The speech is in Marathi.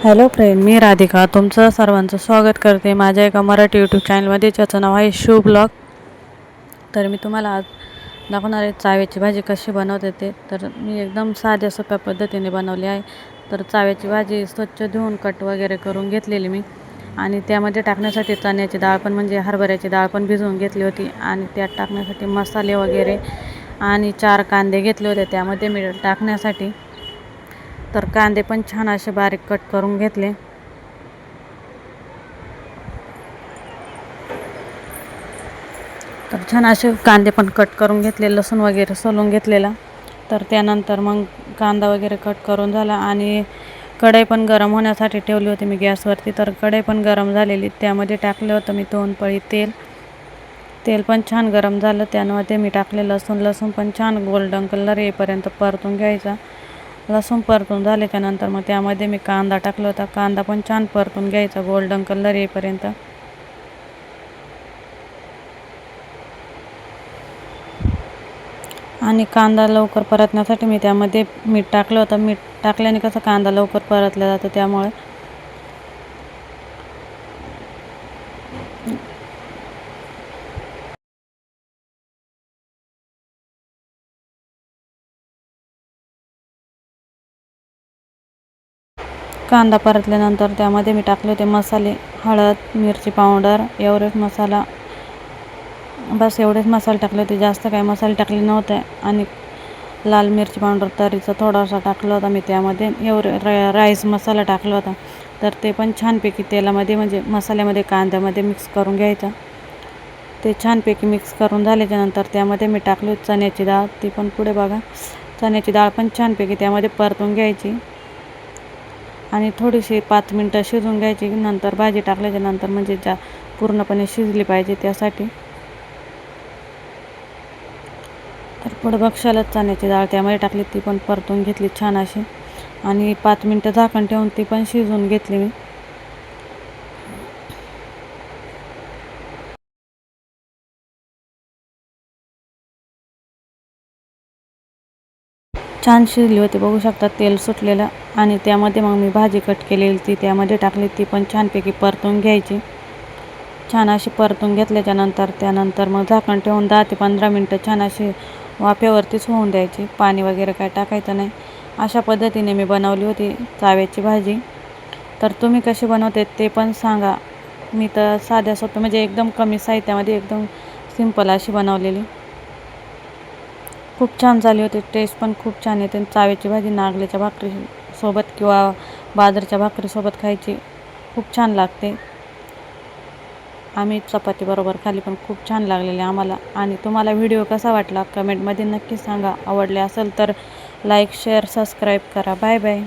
हॅलो फ्रेंड, मी राधिका तुमचं सर्वांचं स्वागत करते माझ्या एका मराठी यूट्यूब चॅनलमध्ये, ज्याचं नाव आहे शिव ब्लॉग. तर मी तुम्हाला आज दाखवणार आहे चाव्याची भाजी कशी बनवते ते. तर मी एकदम साध्या सोप्या पद्धतीने बनवली आहे. तर चाव्याची भाजी स्वच्छ धुवून कट वगैरे करून घेतलेली मी, आणि त्यामध्ये टाकण्यासाठी चण्याची डाळ पण म्हणजे हरभऱ्याची डाळ पण भिजवून घेतली होती, आणि त्यात टाकण्यासाठी मसाले वगैरे आणि 4 कांदे घेतले होते त्यामध्ये मी टाकण्यासाठी. तर कांदे पण छान असे बारीक कट करून घेतले. तर छान असे कांदे पण कट करून घेतले, लसूण वगैरे सोलून घेतलेला. तर त्यानंतर मग कांदा वगैरे कट करून झाला, आणि कढई पण गरम होण्यासाठी ठेवली होती मी गॅसवरती. तर कढई पण गरम झालेली, त्यामध्ये टाकलं होतं मी 2 पळी तेल. तेल पण छान गरम झालं, त्यामध्ये मी टाकले लसूण पण छान गोल्डन कलर येईपर्यंत परतून घ्यायचा. लसूण परतून झाले त्यानंतर मग त्यामध्ये मी कांदा टाकला होता. कांदा पण छान परतून घ्यायचा गोल्डन कलर येईपर्यंत. आणि कांदा लवकर परतण्यासाठी मी त्यामध्ये मीठ टाकलं होतं. मीठ टाकल्याने कसं कांदा लवकर परतला जातो, त्यामुळे. कांदा परतल्यानंतर त्यामध्ये मी टाकले होते मसाले, हळद, मिरची पावडर, एव्हरेस्ट मसाला, बस एवढेच मसाले टाकले होते, जास्त काही मसाले टाकले नव्हते. आणि लाल मिरची पावडर तरीचा थोडासा टाकला होता मी त्यामध्ये. राईस मसाला टाकला होता. तर ते पण छानपैकी तेलामध्ये म्हणजे मसाल्यामध्ये कांद्यामध्ये मिक्स करून घ्यायचा. ते छानपैकी मिक्स करून झाल्याच्यानंतर त्यामध्ये मी टाकली चण्याची डाळ, ती पण पुढे बघा. चण्याची डाळ पण छानपैकी त्यामध्ये परतून घ्यायची, आणि थोडीशी 5 मिनटं शिजवून घ्यायची. नंतर भाजी टाकल्याच्या नंतर म्हणजे पूर्णपणे शिजली पाहिजे त्यासाठी. तर पुढे बक्षालच चण्याची डाळ त्यामध्ये टाकली, ती पण परतून घेतली छान अशी, आणि 5 मिनटं झाकण ठेवून ती पण शिजवून घेतली मी. छान शिजली होती, बघू शकता तेल सुटलेलं. आणि त्यामध्ये मग मी भाजी कट केलेली ती त्यामध्ये टाकली, ती पण छानपैकी परतून घ्यायची. छान अशी परतून घेतल्याच्यानंतर त्यानंतर मग झाकण ठेवून 10 ते 15 मिनटं छान अशी वाफेवरतीच होऊन द्यायची. पाणी वगैरे काय टाकायचं नाही. अशा पद्धतीने मी बनवली होती चाव्याची भाजी. तर तुम्ही कशी बनवते ते पण सांगा. मी तर साध्या सोप्या म्हणजे एकदम कमी साहित्यामध्ये एकदम सिंपल अशी बनवलेली. खूप छान झाली होती, टेस्ट पण खूप छान येते. चाव्याची भाजी नागल्याच्या भाकरीसोबत किंवा बाजरीच्या भाकरीसोबत खायची खूप छान लागते. आम्ही चपातीबरोबर खाली पण खूप छान लागलेले आम्हाला. आणि तुम्हाला व्हिडिओ कसा वाटला कमेंटमध्ये नक्की सांगा. आवडले असेल तर लाईक, शेअर, सबस्क्राईब करा. Bye bye.